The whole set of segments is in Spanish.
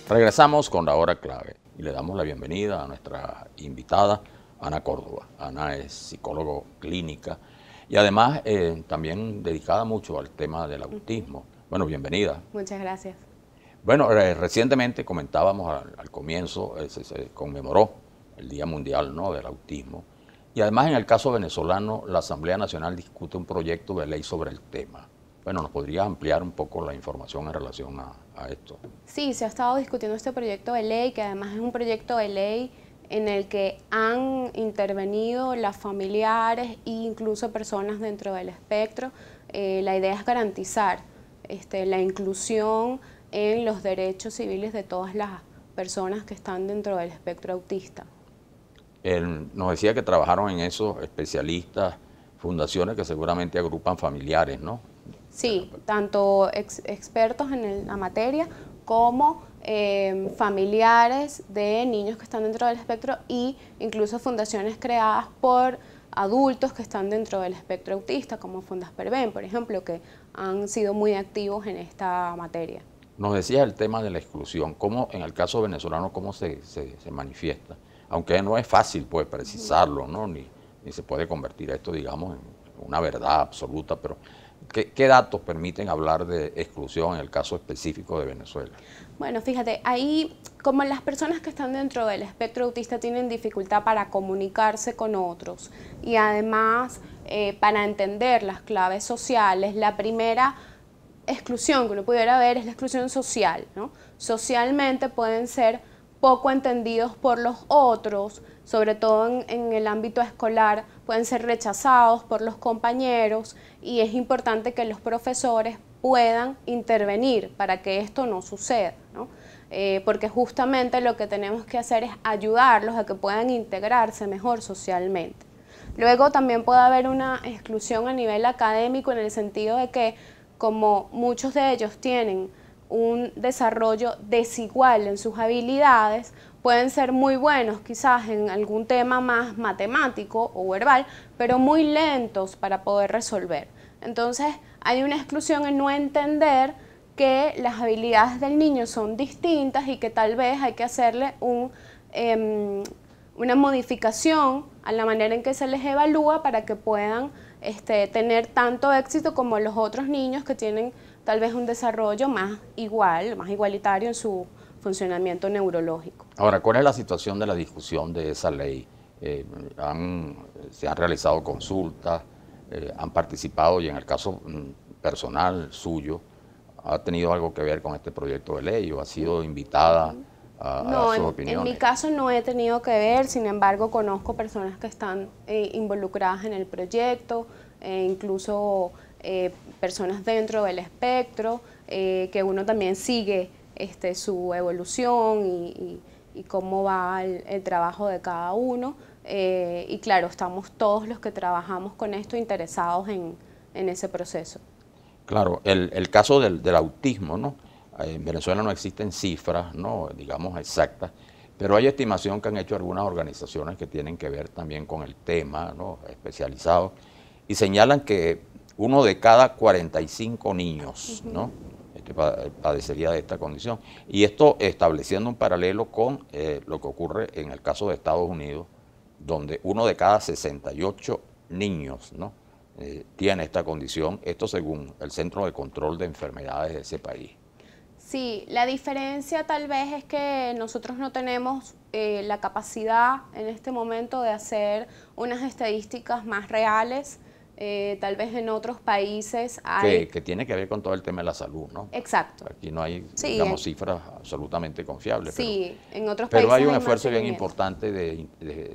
Regresamos con la hora clave y le damos la bienvenida a nuestra invitada, Ana Córdoba. Ana es psicólogo clínica y además también dedicada mucho al tema del autismo. Bueno, bienvenida. Muchas gracias. Bueno, recientemente comentábamos al comienzo, se conmemoró el Día Mundial, ¿no?, del Autismo. Y además en el caso venezolano, la Asamblea Nacional discute un proyecto de ley sobre el tema. Bueno, ¿nos podrías ampliar un poco la información en relación a esto? Sí, se ha estado discutiendo este proyecto de ley, que además es un proyecto de ley en el que han intervenido las familiares e incluso personas dentro del espectro. La idea es garantizar la inclusión en los derechos civiles de todas las personas que están dentro del espectro autista. Nos decía que trabajaron en eso especialistas, fundaciones que seguramente agrupan familiares, ¿no? Sí, tanto expertos en la materia como familiares de niños que están dentro del espectro e incluso fundaciones creadas por adultos que están dentro del espectro autista, como Fundasperven, por ejemplo, que han sido muy activos en esta materia. Nos decía el tema de la exclusión, cómo en el caso venezolano, cómo se manifiesta, aunque no es fácil pues precisarlo, ¿no? Ni se puede convertir esto, digamos, en una verdad absoluta, pero ¿qué datos permiten hablar de exclusión en el caso específico de Venezuela? Bueno, fíjate, ahí como las personas que están dentro del espectro autista tienen dificultad para comunicarse con otros y además para entender las claves sociales, la primera exclusión que uno pudiera ver es la exclusión social, ¿no? Socialmente pueden ser poco entendidos por los otros, sobre todo en el ámbito escolar, pueden ser rechazados por los compañeros y es importante que los profesores puedan intervenir para que esto no suceda, ¿no? Porque justamente lo que tenemos que hacer es ayudarlos a que puedan integrarse mejor socialmente. Luego también puede haber una exclusión a nivel académico en el sentido de que como muchos de ellos tienen un desarrollo desigual en sus habilidades, pueden ser muy buenos quizás en algún tema más matemático o verbal, pero muy lentos para poder resolver. Entonces hay una exclusión en no entender que las habilidades del niño son distintas y que tal vez hay que hacerle una modificación a la manera en que se les evalúa para que puedan tener tanto éxito como los otros niños que tienen tal vez un desarrollo más igualitario en su funcionamiento neurológico. Ahora, ¿cuál es la situación de la discusión de esa ley? Se han realizado consultas, han participado y en el caso personal suyo, ¿ha tenido algo que ver con este proyecto de ley o ha sido invitada a dar sus opiniones? En mi caso no he tenido que ver, sin embargo conozco personas que están involucradas en el proyecto, incluso personas dentro del espectro, que uno también sigue su evolución y cómo va el trabajo de cada uno. Y claro, estamos todos los que trabajamos con esto interesados en ese proceso. Claro, el caso del autismo, ¿no? En Venezuela no existen cifras, ¿no?, digamos, exactas, pero hay estimación que han hecho algunas organizaciones que tienen que ver también con el tema, ¿no?, especializados, y señalan que 1 de cada 45 niños, ¿no?, padecería de esta condición. Y esto estableciendo un paralelo con lo que ocurre en el caso de Estados Unidos, donde 1 de cada 68 niños, ¿no?, tiene esta condición, esto según el Centro de Control de Enfermedades de ese país. Sí, la diferencia tal vez es que nosotros no tenemos la capacidad en este momento de hacer unas estadísticas más reales. Tal vez en otros países hay... Que tiene que ver con todo el tema de la salud, ¿no? Exacto. Aquí no hay, sí, digamos, cifras absolutamente confiables. Sí, en otros pero países hay un esfuerzo bien importante de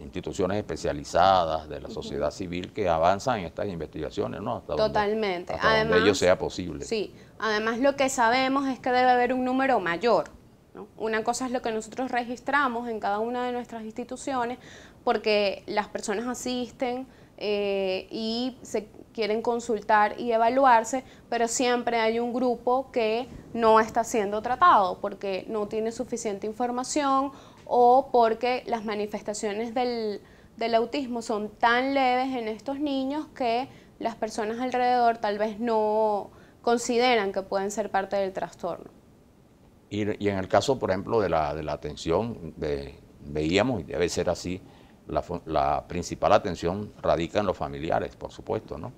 instituciones especializadas, de la sociedad civil, que avanzan en estas investigaciones, ¿no? Totalmente. Hasta donde ello sea posible. Sí, además lo que sabemos es que debe haber un número mayor, ¿no? Una cosa es lo que nosotros registramos en cada una de nuestras instituciones, porque las personas asisten y se quieren consultar y evaluarse, pero siempre hay un grupo que no está siendo tratado porque no tiene suficiente información o porque las manifestaciones del autismo son tan leves en estos niños que las personas alrededor tal vez no consideran que pueden ser parte del trastorno. Y en el caso, por ejemplo, de la atención, veíamos, y debe ser así, la principal atención radica en los familiares, por supuesto, ¿no?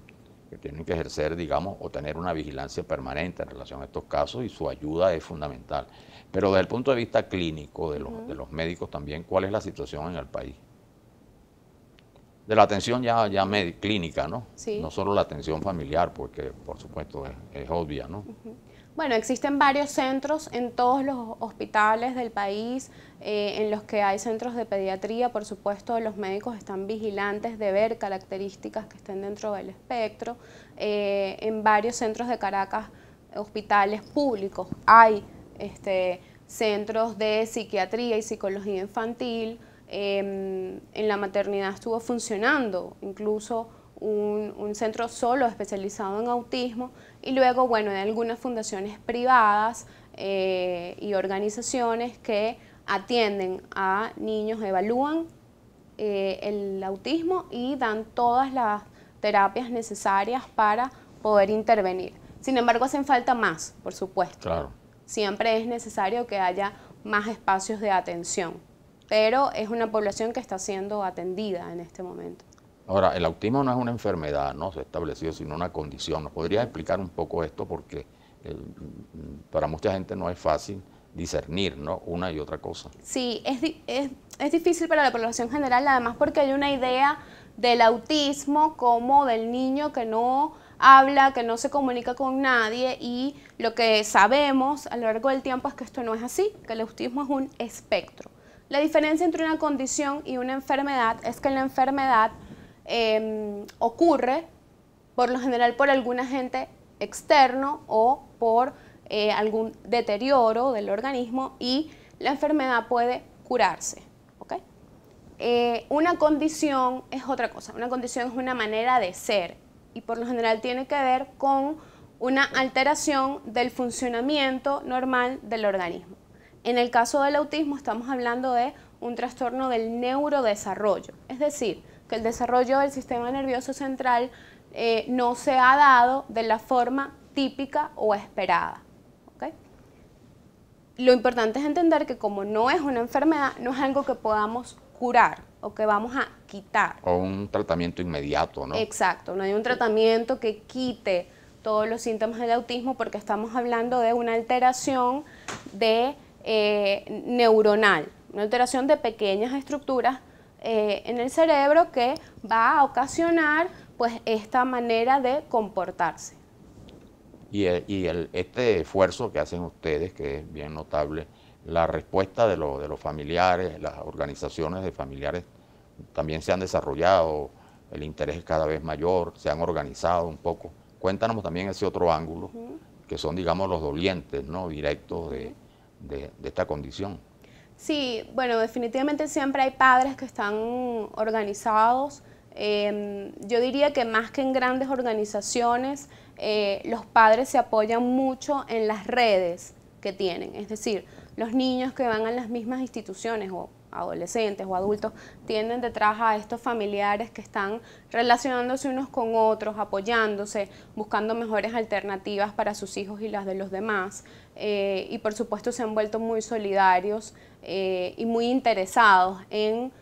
Que tienen que ejercer, digamos, o tener una vigilancia permanente en relación a estos casos y su ayuda es fundamental. Pero desde el punto de vista clínico de los médicos también, ¿cuál es la situación en el país? De la atención ya clínica, ¿no? Sí. No solo la atención familiar, porque por supuesto es obvia, ¿no? Bueno, existen varios centros en todos los hospitales del país, en los que hay centros de pediatría. Por supuesto, los médicos están vigilantes de ver características que estén dentro del espectro. En varios centros de Caracas, hospitales públicos, hay centros de psiquiatría y psicología infantil. En la maternidad estuvo funcionando incluso un centro solo especializado en autismo, y luego, bueno, hay algunas fundaciones privadas y organizaciones que atienden a niños, evalúan el autismo y dan todas las terapias necesarias para poder intervenir. Sin embargo, hacen falta más, por supuesto. Claro. Siempre es necesario que haya más espacios de atención, pero es una población que está siendo atendida en este momento. Ahora, el autismo no es una enfermedad, ¿no? Se ha establecido, sino una condición. ¿Nos podrías explicar un poco esto? Porque para mucha gente no es fácil discernir, ¿no? Una y otra cosa. Sí, es difícil para la población general, además porque hay una idea del autismo como del niño que no habla, que no se comunica con nadie, y lo que sabemos a lo largo del tiempo es que esto no es así, que el autismo es un espectro. La diferencia entre una condición y una enfermedad es que la enfermedad ocurre por lo general por algún agente externo o por algún deterioro del organismo, y la enfermedad puede curarse. ¿Okay? Una condición es otra cosa. Una condición es una manera de ser y por lo general tiene que ver con una alteración del funcionamiento normal del organismo. En el caso del autismo estamos hablando de un trastorno del neurodesarrollo, es decir, que el desarrollo del sistema nervioso central no se ha dado de la forma típica o esperada. ¿Okay? Lo importante es entender que como no es una enfermedad, no es algo que podamos curar o que vamos a quitar. O un tratamiento inmediato, ¿no? Exacto, no hay un tratamiento que quite todos los síntomas del autismo, porque estamos hablando de una alteración neuronal, una alteración de pequeñas estructuras en el cerebro que va a ocasionar pues esta manera de comportarse. Este esfuerzo que hacen ustedes, que es bien notable, la respuesta de los familiares, las organizaciones de familiares también se han desarrollado, el interés es cada vez mayor, se han organizado un poco. Cuéntanos también ese otro ángulo, que son, digamos, los dolientes, ¿no?, directos de esta condición. Sí, bueno, definitivamente siempre hay padres que están organizados. Yo diría que más que en grandes organizaciones, los padres se apoyan mucho en las redes que tienen. Es decir, los niños que van a las mismas instituciones o adolescentes o adultos tienen detrás a estos familiares que están relacionándose unos con otros, apoyándose, buscando mejores alternativas para sus hijos y las de los demás. Y por supuesto se han vuelto muy solidarios y muy interesados en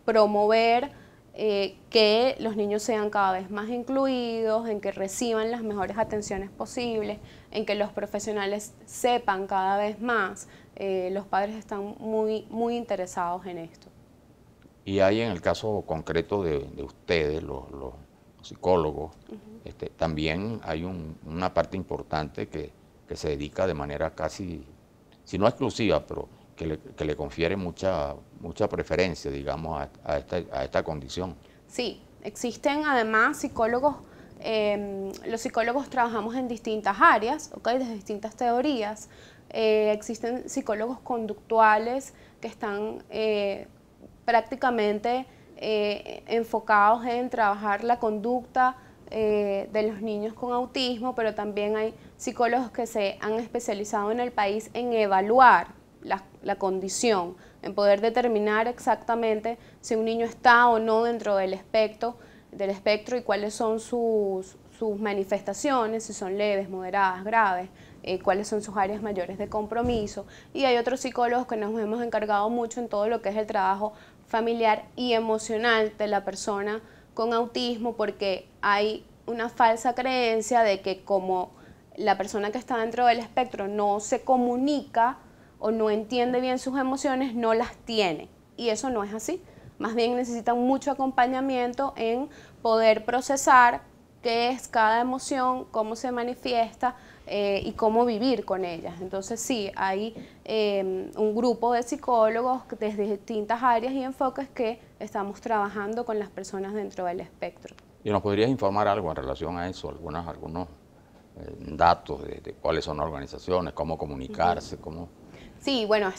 promover que los niños sean cada vez más incluidos, en que reciban las mejores atenciones posibles, en que los profesionales sepan cada vez más. Los padres están muy interesados en esto. Y hay, en el caso concreto de ustedes, los psicólogos, también hay una parte importante que se dedica de manera casi, si no exclusiva, pero que le confiere mucha preferencia, digamos, a esta condición. Sí, existen además psicólogos. Los psicólogos trabajamos en distintas áreas, ¿okay?, desde distintas teorías. Existen psicólogos conductuales que están prácticamente enfocados en trabajar la conducta de los niños con autismo, pero también hay psicólogos que se han especializado en el país en evaluar la condición, en poder determinar exactamente si un niño está o no dentro del espectro y cuáles son sus manifestaciones, si son leves, moderadas, graves. cuáles son sus áreas mayores de compromiso. Y hay otros psicólogos que nos hemos encargado mucho en todo lo que es el trabajo familiar y emocional de la persona con autismo, porque hay una falsa creencia de que como la persona que está dentro del espectro no se comunica o no entiende bien sus emociones, no las tiene. Y eso no es así. Más bien necesitan mucho acompañamiento en poder procesar qué es cada emoción, cómo se manifiesta y cómo vivir con ellas. Entonces sí, hay un grupo de psicólogos desde distintas áreas y enfoques que estamos trabajando con las personas dentro del espectro. ¿Y nos podrías informar algo en relación a eso? Algunos datos de cuáles son las organizaciones, cómo comunicarse, cómo... Sí, bueno,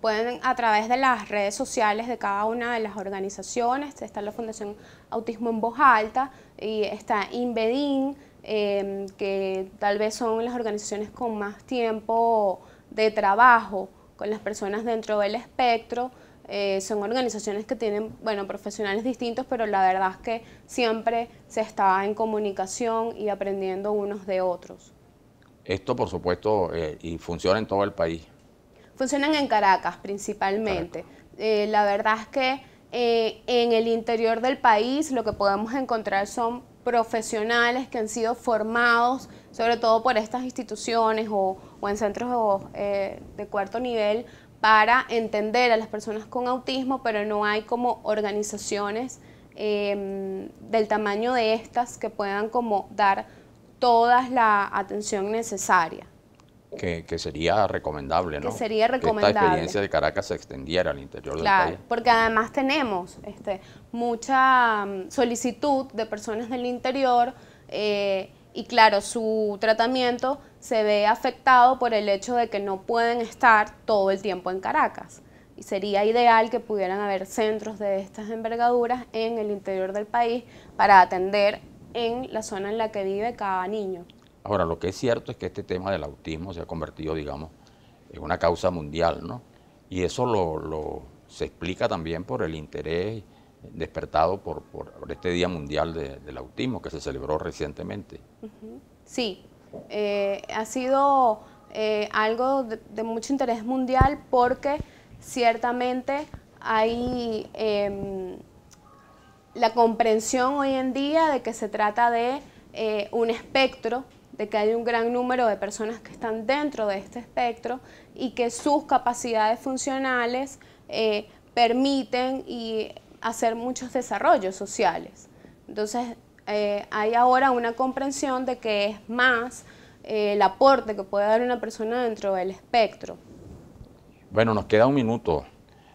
pueden a través de las redes sociales de cada una de las organizaciones, está la Fundación Autismo en Voz Alta y está INVEDIN, que tal vez son las organizaciones con más tiempo de trabajo con las personas dentro del espectro. Son organizaciones que tienen, bueno, profesionales distintos, pero la verdad es que siempre se está en comunicación y aprendiendo unos de otros. Esto, por supuesto, y funciona en todo el país. Funcionan en Caracas principalmente. La verdad es que en el interior del país lo que podemos encontrar son profesionales que han sido formados, sobre todo por estas instituciones o en centros de cuarto nivel, para entender a las personas con autismo, pero no hay como organizaciones del tamaño de estas que puedan como dar toda la atención necesaria. Que sería recomendable, ¿no? Que sería recomendable. Que esta experiencia de Caracas se extendiera al interior del país. Porque además tenemos mucha solicitud de personas del interior y claro, su tratamiento se ve afectado por el hecho de que no pueden estar todo el tiempo en Caracas. Y sería ideal que pudieran haber centros de estas envergaduras en el interior del país para atender en la zona en la que vive cada niño. Ahora, lo que es cierto es que este tema del autismo se ha convertido, digamos, en una causa mundial, ¿no? Y eso se explica también por el interés despertado por este Día Mundial del Autismo que se celebró recientemente. Sí, ha sido algo de mucho interés mundial porque ciertamente hay la comprensión hoy en día de que se trata de un espectro, de que hay un gran número de personas que están dentro de este espectro y que sus capacidades funcionales permiten hacer muchos desarrollos sociales. Entonces, hay ahora una comprensión de que es más el aporte que puede dar una persona dentro del espectro. Bueno, nos queda un minuto.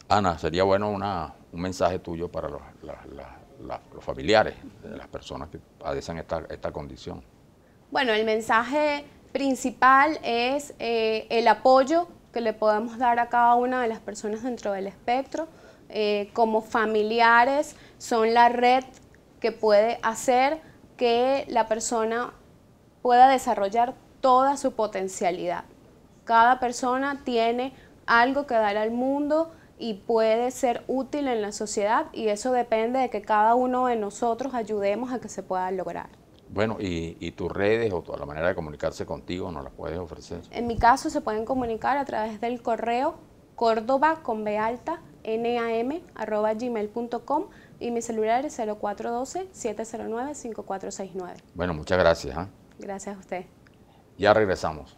Ana, sería bueno un mensaje tuyo para los familiares de las personas que padecen esta condición. Bueno, el mensaje principal es el apoyo que le podemos dar a cada una de las personas dentro del espectro. Como familiares son la red que puede hacer que la persona pueda desarrollar toda su potencialidad. Cada persona tiene algo que dar al mundo y puede ser útil en la sociedad y eso depende de que cada uno de nosotros ayudemos a que se pueda lograr. Bueno, y tus redes o la manera de comunicarse contigo, ¿nos las puedes ofrecer? En mi caso se pueden comunicar a través del correo cordoba@gmail.com y mi celular es 0412-709-5469. Bueno, muchas gracias. Gracias a usted. Ya regresamos.